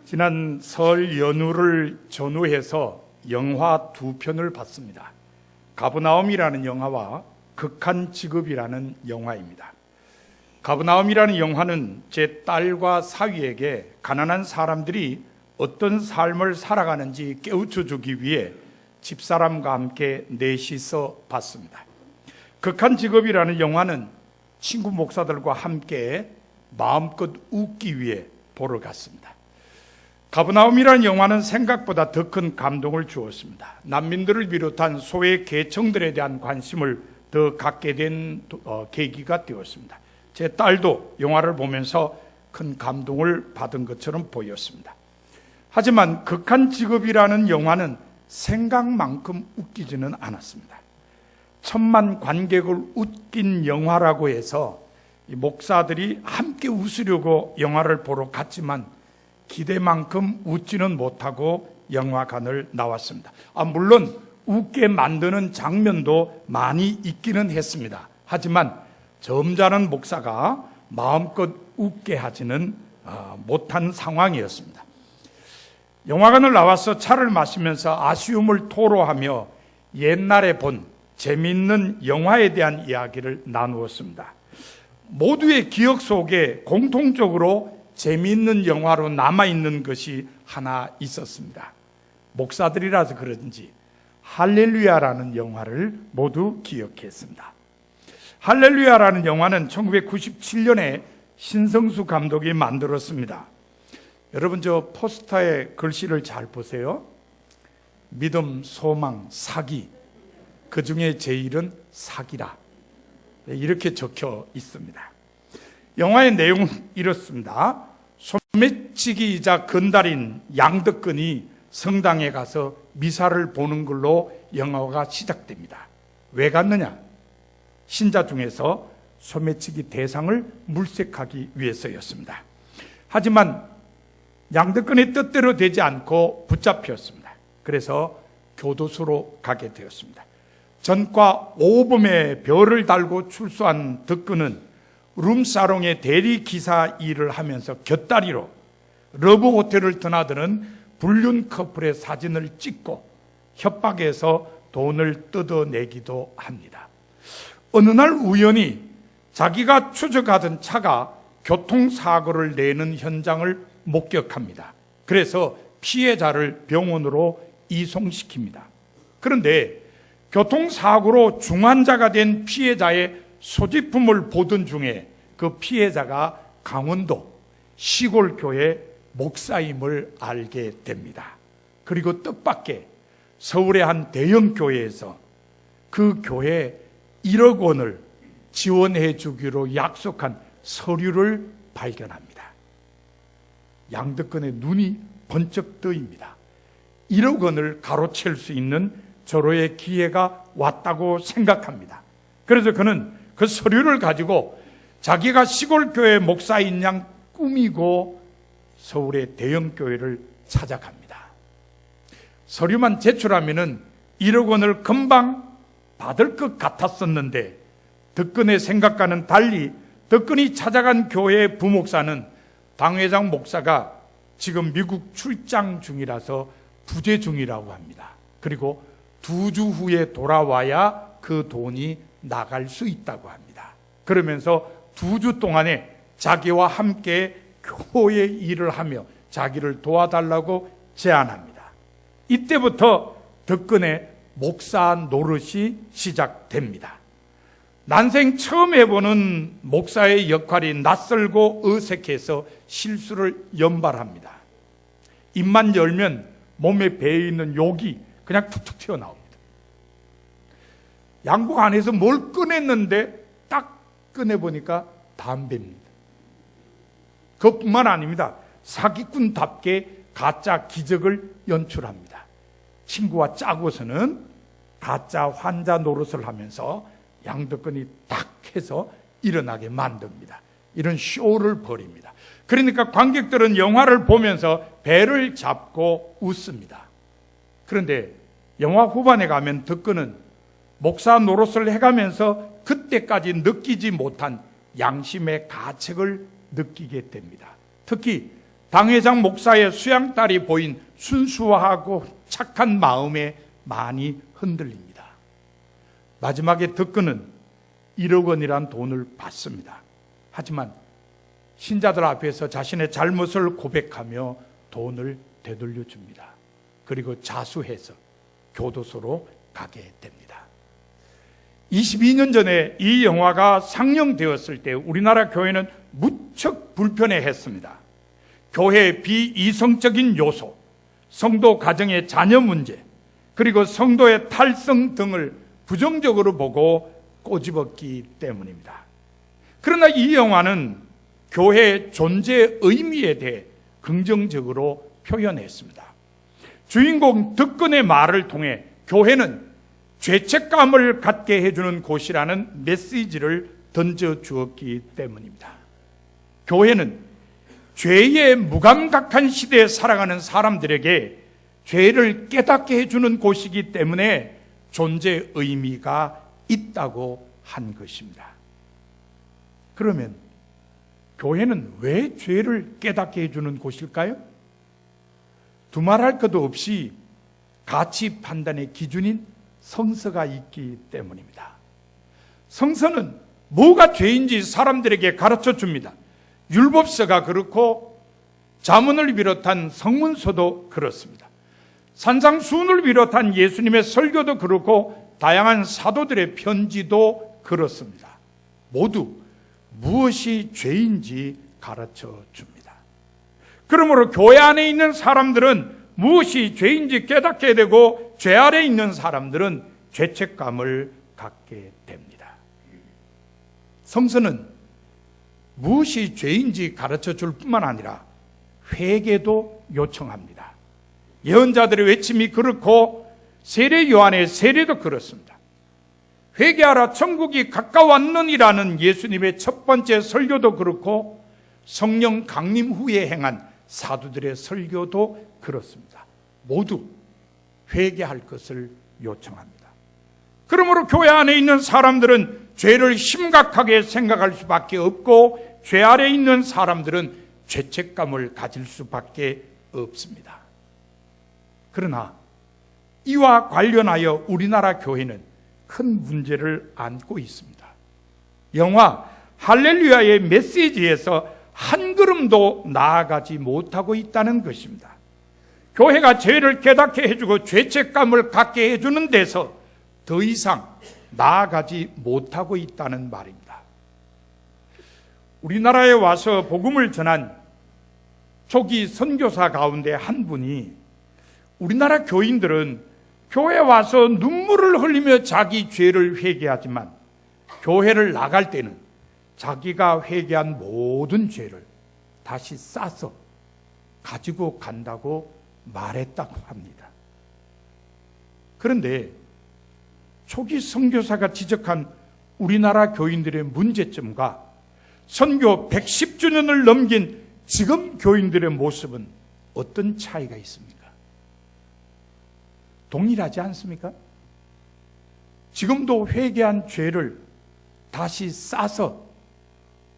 지난 설 연휴를 전후해서 영화 두 편을 봤습니다. 가브나움이라는 영화와 극한 직업이라는 영화입니다. 가브나움이라는 영화는 제 딸과 사위에게 가난한 사람들이 어떤 삶을 살아가는지 깨우쳐 주기 위해 집사람과 함께 넷이서 봤습니다. 극한 직업이라는 영화는 친구 목사들과 함께 마음껏 웃기 위해 보러 갔습니다. 가브나움이라는 영화는 생각보다 더 큰 감동을 주었습니다. 난민들을 비롯한 소외 계층들에 대한 관심을 더 갖게 된 계기가 되었습니다. 제 딸도 영화를 보면서 큰 감동을 받은 것처럼 보였습니다. 하지만 극한 직업이라는 영화는 생각만큼 웃기지는 않았습니다. 1000만 관객을 웃긴 영화라고 해서 목사들이 함께 웃으려고 영화를 보러 갔지만 기대만큼 웃지는 못하고 영화관을 나왔습니다. 물론 웃게 만드는 장면도 많이 있기는 했습니다. 하지만 점잖은 목사가 마음껏 웃게 하지는 못한 상황이었습니다. 영화관을 나와서 차를 마시면서 아쉬움을 토로하며 옛날에 본 재미있는 영화에 대한 이야기를 나누었습니다. 모두의 기억 속에 공통적으로 재미있는 영화로 남아있는 것이 하나 있었습니다. 목사들이라서 그런지 할렐루야라는 영화를 모두 기억했습니다. 할렐루야라는 영화는 1997년에 신성수 감독이 만들었습니다. 여러분 저 포스터의 글씨를 잘 보세요. 믿음, 소망, 사기, 그 중에 제일은 사기라, 이렇게 적혀 있습니다. 영화의 내용은 이렇습니다. 소매치기이자 건달인 양덕근이 성당에 가서 미사를 보는 걸로 영화가 시작됩니다. 왜 갔느냐? 신자 중에서 소매치기 대상을 물색하기 위해서였습니다. 하지만 양덕근의 뜻대로 되지 않고 붙잡혔습니다. 그래서 교도소로 가게 되었습니다. 전과 오범에 별을 달고 출소한 덕근은 룸사롱의 대리기사 일을 하면서 곁다리로 러브 호텔을 드나드는 불륜 커플의 사진을 찍고 협박해서 돈을 뜯어내기도 합니다. 어느 날 우연히 자기가 추적하던 차가 교통사고를 내는 현장을 목격합니다. 그래서 피해자를 병원으로 이송시킵니다. 그런데 교통사고로 중환자가 된 피해자의 소지품을 보던 중에 그 피해자가 강원도 시골교회 목사임을 알게 됩니다. 그리고 뜻밖의 서울의 한 대형 교회에서 그 교회에 1억 원을 지원해 주기로 약속한 서류를 발견합니다. 양덕근의 눈이 번쩍 뜨입니다. 1억 원을 가로챌 수 있는 절호의 기회가 왔다고 생각합니다. 그래서 그는 그 서류를 가지고 자기가 시골교회 목사인 양 꾸미고 서울의 대형교회를 찾아갑니다. 서류만 제출하면은 1억 원을 금방 받을 것 같았었는데 덕근의 생각과는 달리 덕근이 찾아간 교회의 부목사는 당회장 목사가 지금 미국 출장 중이라서 부재 중이라고 합니다. 그리고 2주 후에 돌아와야 그 돈이 나갈 수 있다고 합니다. 그러면서 2주 동안에 자기와 함께 교회 일을 하며 자기를 도와달라고 제안합니다. 이때부터 덕근의 목사 노릇이 시작됩니다. 난생 처음 해보는 목사의 역할이 낯설고 어색해서 실수를 연발합니다. 입만 열면 몸에 배어있는 욕이 그냥 툭툭 튀어나옵니다. 양복 안에서 뭘 꺼냈는데 딱 꺼내보니까 담배입니다. 그것뿐만 아닙니다. 사기꾼답게 가짜 기적을 연출합니다. 친구와 짜고서는 가짜 환자 노릇을 하면서 양덕근이 딱 해서 일어나게 만듭니다. 이런 쇼를 벌입니다. 그러니까 관객들은 영화를 보면서 배를 잡고 웃습니다. 그런데 영화 후반에 가면 덕근은 목사 노릇을 해가면서 그때까지 느끼지 못한 양심의 가책을 느끼게 됩니다. 특히 당회장 목사의 수양딸이 보인 순수하고 착한 마음에 많이 흔들립니다. 마지막에 덕근은 1억 원이란 돈을 받습니다. 하지만 신자들 앞에서 자신의 잘못을 고백하며 돈을 되돌려 줍니다. 그리고 자수해서 교도소로 가게 됩니다. 22년 전에 이 영화가 상영되었을 때 우리나라 교회는 무척 불편해했습니다. 교회의 비이성적인 요소, 성도 가정의 자녀 문제, 그리고 성도의 탈성 등을 부정적으로 보고 꼬집었기 때문입니다. 그러나 이 영화는 교회의 존재 의미에 대해 긍정적으로 표현했습니다. 주인공 덕근의 말을 통해 교회는 죄책감을 갖게 해주는 곳이라는 메시지를 던져주었기 때문입니다. 교회는 죄의 무감각한 시대에 살아가는 사람들에게 죄를 깨닫게 해주는 곳이기 때문에 존재 의미가 있다고 한 것입니다. 그러면 교회는 왜 죄를 깨닫게 해주는 곳일까요? 두말할 것도 없이 가치 판단의 기준인 성서가 있기 때문입니다. 성서는 뭐가 죄인지 사람들에게 가르쳐 줍니다. 율법서가 그렇고 잠언을 비롯한 성문서도 그렇습니다. 산상수훈을 비롯한 예수님의 설교도 그렇고 다양한 사도들의 편지도 그렇습니다. 모두 무엇이 죄인지 가르쳐 줍니다. 그러므로 교회 안에 있는 사람들은 무엇이 죄인지 깨닫게 되고 죄 아래 있는 사람들은 죄책감을 갖게 됩니다. 성서는 무엇이 죄인지 가르쳐 줄 뿐만 아니라 회개도 요청합니다. 예언자들의 외침이 그렇고 세례 요한의 세례도 그렇습니다. 회개하라 천국이 가까웠느니라는 예수님의 첫 번째 설교도 그렇고 성령 강림 후에 행한 사도들의 설교도 그렇습니다. 모두 회개할 것을 요청합니다. 그러므로 교회 안에 있는 사람들은 죄를 심각하게 생각할 수밖에 없고 죄 아래 있는 사람들은 죄책감을 가질 수밖에 없습니다. 그러나 이와 관련하여 우리나라 교회는 큰 문제를 안고 있습니다. 영화 할렐루야의 메시지에서 한 걸음도 나아가지 못하고 있다는 것입니다. 교회가 죄를 깨닫게 해주고 죄책감을 갖게 해주는 데서 더 이상 나아가지 못하고 있다는 말입니다. 우리나라에 와서 복음을 전한 초기 선교사 가운데 한 분이 우리나라 교인들은 교회에 와서 눈물을 흘리며 자기 죄를 회개하지만 교회를 나갈 때는 자기가 회개한 모든 죄를 다시 싸서 가지고 간다고 말했다고 합니다. 그런데 초기 선교사가 지적한 우리나라 교인들의 문제점과 선교 110주년을 넘긴 지금 교인들의 모습은 어떤 차이가 있습니까? 동일하지 않습니까? 지금도 회개한 죄를 다시 싸서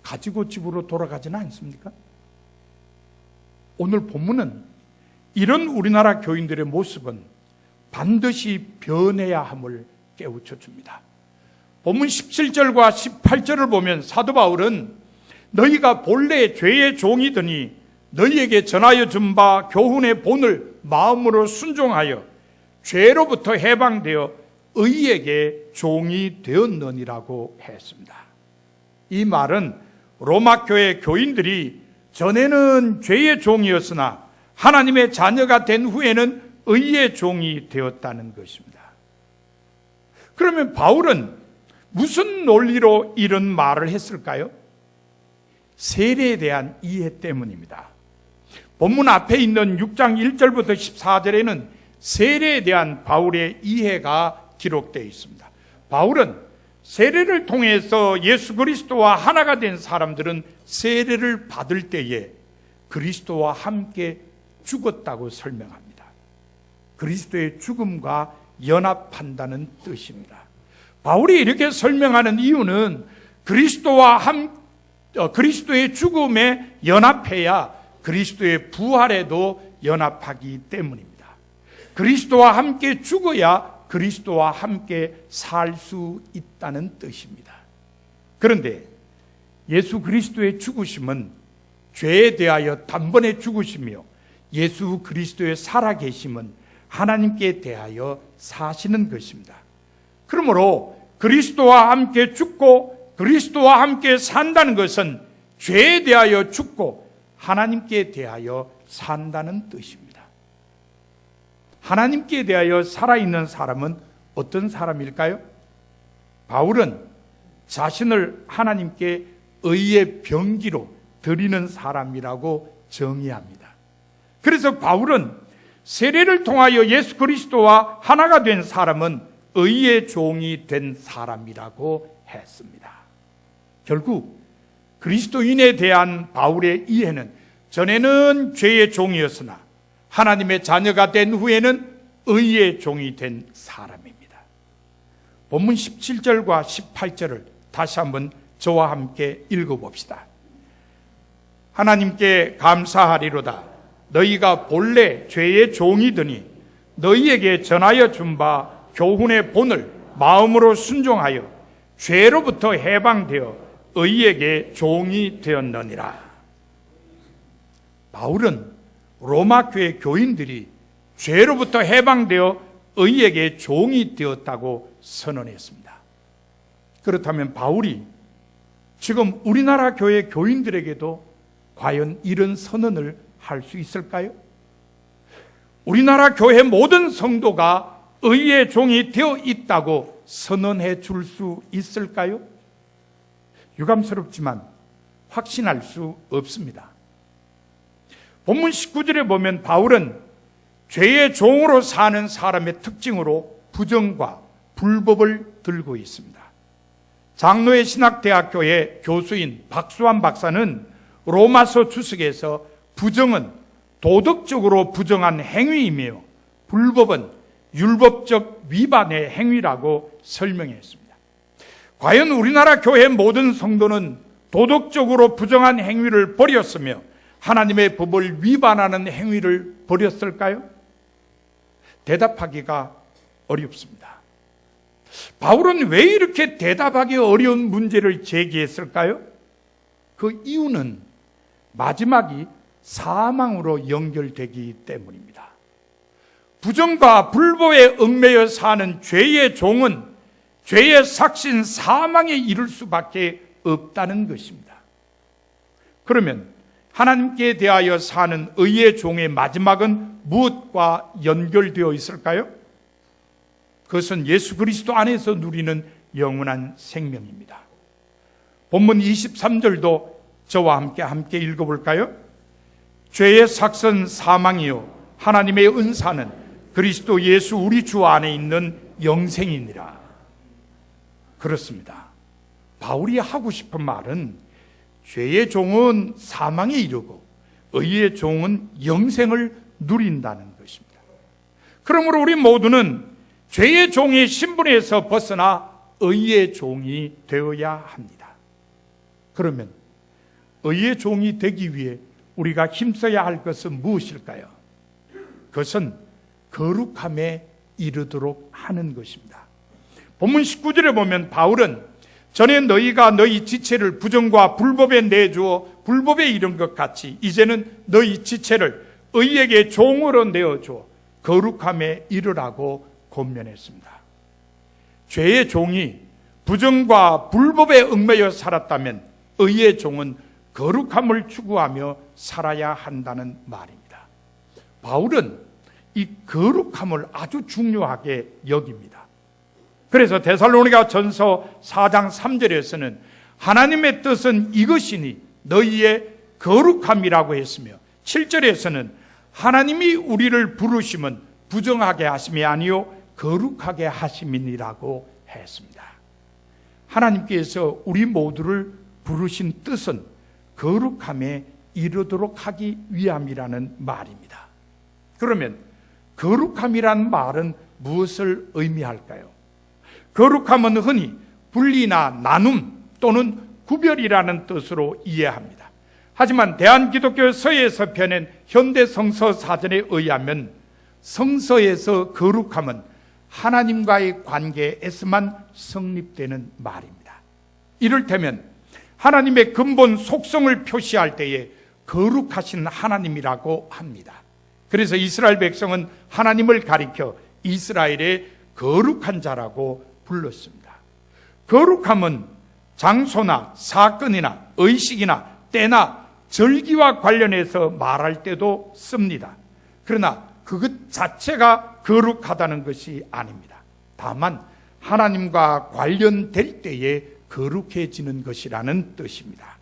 가지고 집으로 돌아가지는 않습니까? 오늘 본문은 이런 우리나라 교인들의 모습은 반드시 변해야 함을 깨우쳐 줍니다. 본문 17절과 18절을 보면 사도 바울은 너희가 본래 죄의 종이더니 너희에게 전하여 준 바 교훈의 본을 마음으로 순종하여 죄로부터 해방되어 의에게 종이 되었느니라고 했습니다. 이 말은 로마 교회 교인들이 전에는 죄의 종이었으나 하나님의 자녀가 된 후에는 의의 종이 되었다는 것입니다. 그러면 바울은 무슨 논리로 이런 말을 했을까요? 세례에 대한 이해 때문입니다. 본문 앞에 있는 6장 1절부터 14절에는 세례에 대한 바울의 이해가 기록되어 있습니다. 바울은 세례를 통해서 예수 그리스도와 하나가 된 사람들은 세례를 받을 때에 그리스도와 함께 죽었다고 설명합니다. 그리스도의 죽음과 연합한다는 뜻입니다. 바울이 이렇게 설명하는 이유는 그리스도의 죽음에 연합해야 그리스도의 부활에도 연합하기 때문입니다. 그리스도와 함께 죽어야 그리스도와 함께 살 수 있다는 뜻입니다. 그런데 예수 그리스도의 죽으심은 죄에 대하여 단번에 죽으시며 예수 그리스도의 살아계심은 하나님께 대하여 사시는 것입니다. 그러므로 그리스도와 함께 죽고 그리스도와 함께 산다는 것은 죄에 대하여 죽고 하나님께 대하여 산다는 뜻입니다. 하나님께 대하여 살아있는 사람은 어떤 사람일까요? 바울은 자신을 하나님께 의의 병기로 드리는 사람이라고 정의합니다. 그래서 바울은 세례를 통하여 예수 그리스도와 하나가 된 사람은 의의 종이 된 사람이라고 했습니다. 결국 그리스도인에 대한 바울의 이해는 전에는 죄의 종이었으나 하나님의 자녀가 된 후에는 의의 종이 된 사람입니다. 본문 17절과 18절을 다시 한번 저와 함께 읽어봅시다. 하나님께 감사하리로다. 너희가 본래 죄의 종이더니 너희에게 전하여 준 바 교훈의 본을 마음으로 순종하여 죄로부터 해방되어 의에게 종이 되었느니라. 바울은 로마 교회 교인들이 죄로부터 해방되어 의에게 종이 되었다고 선언했습니다. 그렇다면 바울이 지금 우리나라 교회 교인들에게도 과연 이런 선언을 할 수 있을까요? 우리나라 교회 모든 성도가 의의 종이 되어 있다고 선언해 줄 수 있을까요? 유감스럽지만 확신할 수 없습니다. 본문 19절에 보면 바울은 죄의 종으로 사는 사람의 특징으로 부정과 불법을 들고 있습니다. 장로의 신학대학교의 교수인 박수환 박사는 로마서 주석에서 부정은 도덕적으로 부정한 행위이며 불법은 율법적 위반의 행위라고 설명했습니다. 과연 우리나라 교회 모든 성도는 도덕적으로 부정한 행위를 버렸으며 하나님의 법을 위반하는 행위를 버렸을까요? 대답하기가 어렵습니다. 바울은 왜 이렇게 대답하기 어려운 문제를 제기했을까요? 그 이유는 마지막이 사망으로 연결되기 때문입니다. 부정과 불법에 얽매여 사는 죄의 종은 죄의 삭신 사망에 이를 수밖에 없다는 것입니다. 그러면 하나님께 대하여 사는 의의 종의 마지막은 무엇과 연결되어 있을까요? 그것은 예수 그리스도 안에서 누리는 영원한 생명입니다. 본문 23절도 저와 함께 읽어볼까요? 죄의 삭선 사망이요 하나님의 은사는 그리스도 예수 우리 주 안에 있는 영생이니라. 그렇습니다. 바울이 하고 싶은 말은 죄의 종은 사망에 이르고 의의 종은 영생을 누린다는 것입니다. 그러므로 우리 모두는 죄의 종의 신분에서 벗어나 의의 종이 되어야 합니다. 그러면 의의 종이 되기 위해 우리가 힘써야 할 것은 무엇일까요? 그것은 거룩함에 이르도록 하는 것입니다. 본문 19절에 보면 바울은 전에 너희가 너희 지체를 부정과 불법에 내주어 불법에 이른 것 같이 이제는 너희 지체를 의에게 종으로 내어주어 거룩함에 이르라고 권면했습니다. 죄의 종이 부정과 불법에 얽매여 살았다면 의의 종은 거룩함을 추구하며 살아야 한다는 말입니다. 바울은 이 거룩함을 아주 중요하게 여깁니다. 그래서 데살로니가 전서 4장 3절에서는 하나님의 뜻은 이것이니 너희의 거룩함이라고 했으며 7절에서는 하나님이 우리를 부르심은 부정하게 하심이 아니요 거룩하게 하심이니라고 했습니다. 하나님께서 우리 모두를 부르신 뜻은 거룩함에 이르도록 하기 위함이라는 말입니다. 그러면 거룩함이란 말은 무엇을 의미할까요? 거룩함은 흔히 분리나 나눔 또는 구별이라는 뜻으로 이해합니다. 하지만 대한기독교 서예에서 펴낸 현대 성서 사전에 의하면 성서에서 거룩함은 하나님과의 관계에서만 성립되는 말입니다. 이를테면 하나님의 근본 속성을 표시할 때에 거룩하신 하나님이라고 합니다. 그래서 이스라엘 백성은 하나님을 가리켜 이스라엘의 거룩한 자라고 불렀습니다. 거룩함은 장소나 사건이나 의식이나 때나 절기와 관련해서 말할 때도 씁니다. 그러나 그것 자체가 거룩하다는 것이 아닙니다. 다만 하나님과 관련될 때에 거룩해지는 것이라는 뜻입니다.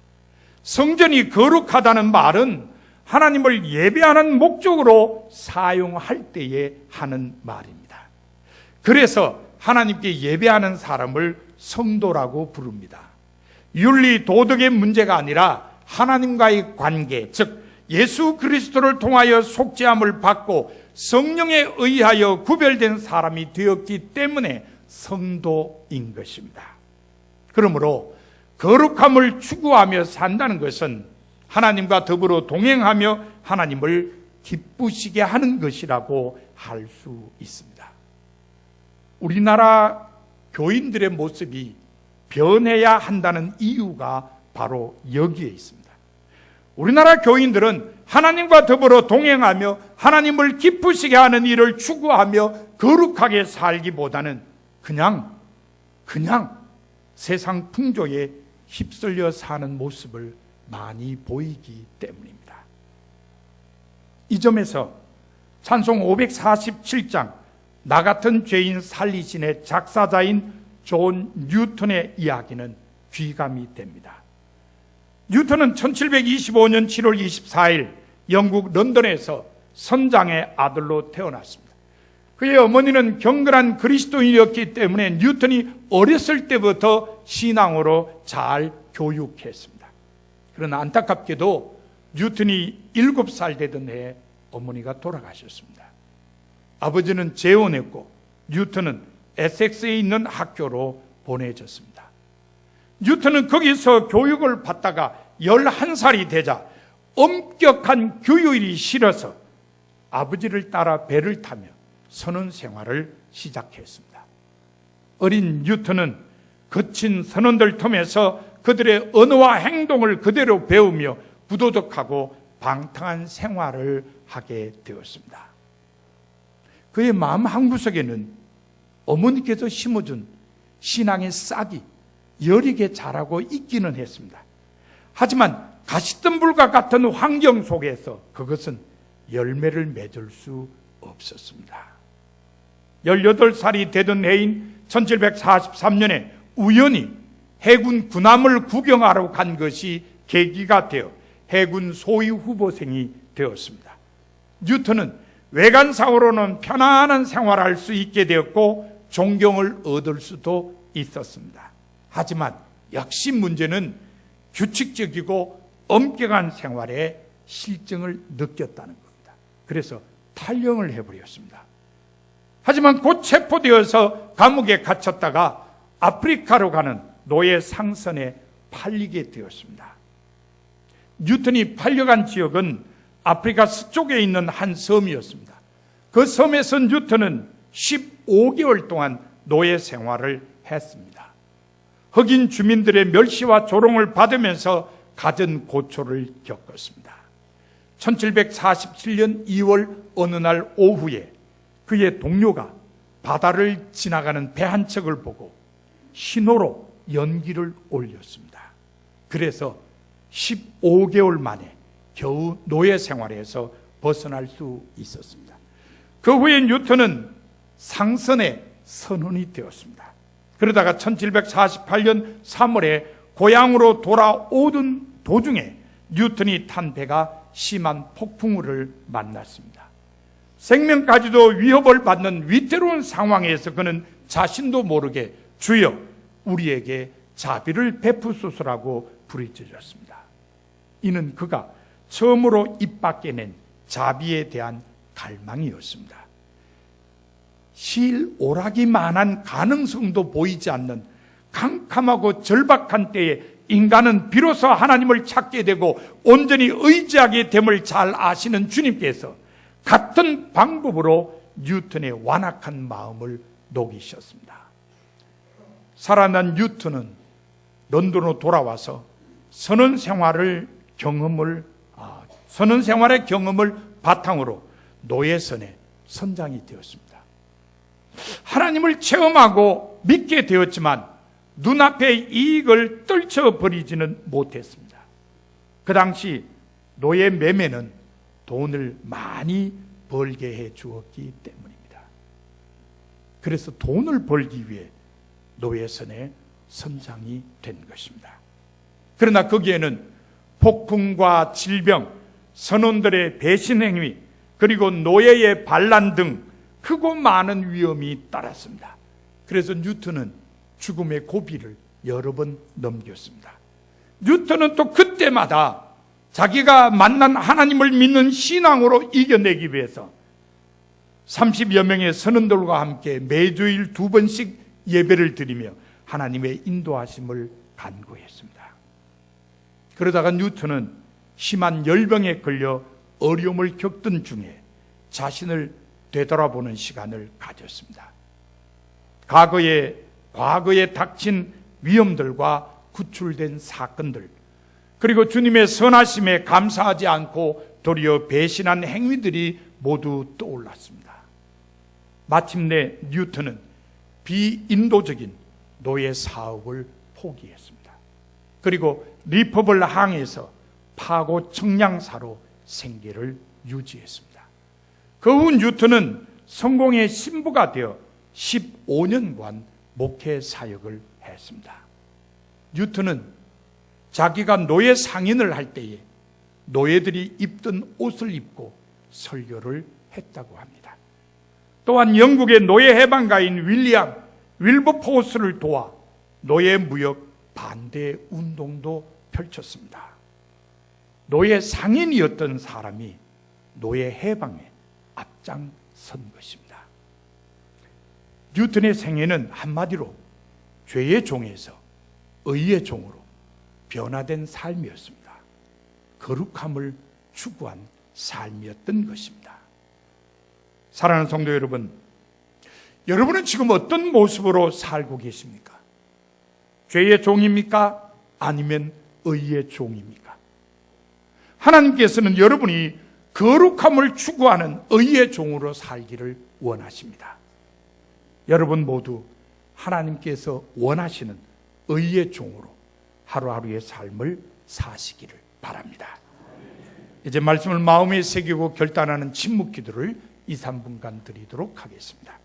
성전이 거룩하다는 말은 하나님을 예배하는 목적으로 사용할 때에 하는 말입니다. 그래서 하나님께 예배하는 사람을 성도라고 부릅니다. 윤리 도덕의 문제가 아니라 하나님과의 관계, 즉 예수 그리스도를 통하여 속죄함을 받고 성령에 의하여 구별된 사람이 되었기 때문에 성도인 것입니다. 그러므로 거룩함을 추구하며 산다는 것은 하나님과 더불어 동행하며 하나님을 기쁘시게 하는 것이라고 할 수 있습니다. 우리나라 교인들의 모습이 변해야 한다는 이유가 바로 여기에 있습니다. 우리나라 교인들은 하나님과 더불어 동행하며 하나님을 기쁘시게 하는 일을 추구하며 거룩하게 살기보다는 그냥 세상 풍조에 휩쓸려 사는 모습을 많이 보이기 때문입니다. 이 점에서 찬송 547장 나 같은 죄인 살리신의 작사자인 존 뉴턴의 이야기는 귀감이 됩니다. 뉴턴은 1725년 7월 24일 영국 런던에서 선장의 아들로 태어났습니다. 그의 어머니는 경건한 그리스도인이었기 때문에 뉴턴이 어렸을 때부터 신앙으로 잘 교육했습니다. 그러나 안타깝게도 뉴턴이 7살 되던 해에 어머니가 돌아가셨습니다. 아버지는 재혼했고 뉴턴은 에섹스에 있는 학교로 보내졌습니다. 뉴턴은 거기서 교육을 받다가 11살이 되자 엄격한 교육이 싫어서 아버지를 따라 배를 타며 선원 생활을 시작했습니다. 어린 뉴턴은 거친 선원들 틈에서 그들의 언어와 행동을 그대로 배우며 부도덕하고 방탕한 생활을 하게 되었습니다. 그의 마음 한구석에는 어머니께서 심어준 신앙의 싹이 여리게 자라고 있기는 했습니다. 하지만 가시덤불과 같은 환경 속에서 그것은 열매를 맺을 수 없었습니다. 18살이 되던 해인 1743년에 우연히 해군 군함을 구경하러 간 것이 계기가 되어 해군 소위 후보생이 되었습니다. 뉴턴은 외관상으로는 편안한 생활을 할 수 있게 되었고 존경을 얻을 수도 있었습니다. 하지만 역시 문제는 규칙적이고 엄격한 생활에 실증을 느꼈다는 겁니다. 그래서 탈영을 해버렸습니다. 하지만 곧 체포되어서 감옥에 갇혔다가 아프리카로 가는 노예 상선에 팔리게 되었습니다. 뉴턴이 팔려간 지역은 아프리카 서쪽에 있는 한 섬이었습니다. 그 섬에서 뉴턴은 15개월 동안 노예 생활을 했습니다. 흑인 주민들의 멸시와 조롱을 받으면서 갖은 고초를 겪었습니다. 1747년 2월 어느 날 오후에 그의 동료가 바다를 지나가는 배 한 척을 보고 신호로 연기를 올렸습니다. 그래서 15개월 만에 겨우 노예 생활에서 벗어날 수 있었습니다. 그 후에 뉴턴은 상선의 선원이 되었습니다. 그러다가 1748년 3월에 고향으로 돌아오던 도중에 뉴턴이 탄 배가 심한 폭풍우를 만났습니다. 생명까지도 위협을 받는 위태로운 상황에서 그는 자신도 모르게 주여 우리에게 자비를 베푸소서라고 부르짖었습니다. 이는 그가 처음으로 입 밖에 낸 자비에 대한 갈망이었습니다. 실오락이만한 가능성도 보이지 않는 캄캄하고 절박한 때에 인간은 비로소 하나님을 찾게 되고 온전히 의지하게 됨을 잘 아시는 주님께서 같은 방법으로 뉴턴의 완악한 마음을 녹이셨습니다. 살아난 뉴턴은 런던으로 돌아와서 선언생활의 경험을 바탕으로 노예선의 선장이 되었습니다. 하나님을 체험하고 믿게 되었지만 눈앞의 이익을 떨쳐버리지는 못했습니다. 그 당시 노예 매매는 돈을 많이 벌게 해 주었기 때문입니다. 그래서 돈을 벌기 위해 노예선의 선장이 된 것입니다. 그러나 거기에는 폭풍과 질병, 선원들의 배신 행위, 그리고 노예의 반란 등 크고 많은 위험이 따랐습니다. 그래서 뉴턴은 죽음의 고비를 여러 번 넘겼습니다. 뉴턴은 또 그때마다 자기가 만난 하나님을 믿는 신앙으로 이겨내기 위해서 30여 명의 선원들과 함께 매주일 2번씩 예배를 드리며 하나님의 인도하심을 간구했습니다. 그러다가 뉴턴은 심한 열병에 걸려 어려움을 겪던 중에 자신을 되돌아보는 시간을 가졌습니다. 과거에 닥친 위험들과 구출된 사건들, 그리고 주님의 선하심에 감사하지 않고 도리어 배신한 행위들이 모두 떠올랐습니다. 마침내 뉴턴은 비인도적인 노예 사업을 포기했습니다. 그리고 리퍼블 항에서 파고 청량사로 생계를 유지했습니다. 그 후 뉴턴은 성공의 신부가 되어 15년간 목회 사역을 했습니다. 뉴턴은 자기가 노예 상인을 할 때에 노예들이 입던 옷을 입고 설교를 했다고 합니다. 또한 영국의 노예 해방가인 윌리엄 윌버포스를 도와 노예 무역 반대 운동도 펼쳤습니다. 노예 상인이었던 사람이 노예 해방에 앞장선 것입니다. 뉴턴의 생애는 한마디로 죄의 종에서 의의 종으로 변화된 삶이었습니다. 거룩함을 추구한 삶이었던 것입니다. 사랑하는 성도 여러분, 여러분은 지금 어떤 모습으로 살고 계십니까? 죄의 종입니까? 아니면 의의 종입니까? 하나님께서는 여러분이 거룩함을 추구하는 의의 종으로 살기를 원하십니다. 여러분 모두 하나님께서 원하시는 의의 종으로 하루하루의 삶을 사시기를 바랍니다. 이제 말씀을 마음에 새기고 결단하는 침묵 기도를 2, 3분간 드리도록 하겠습니다.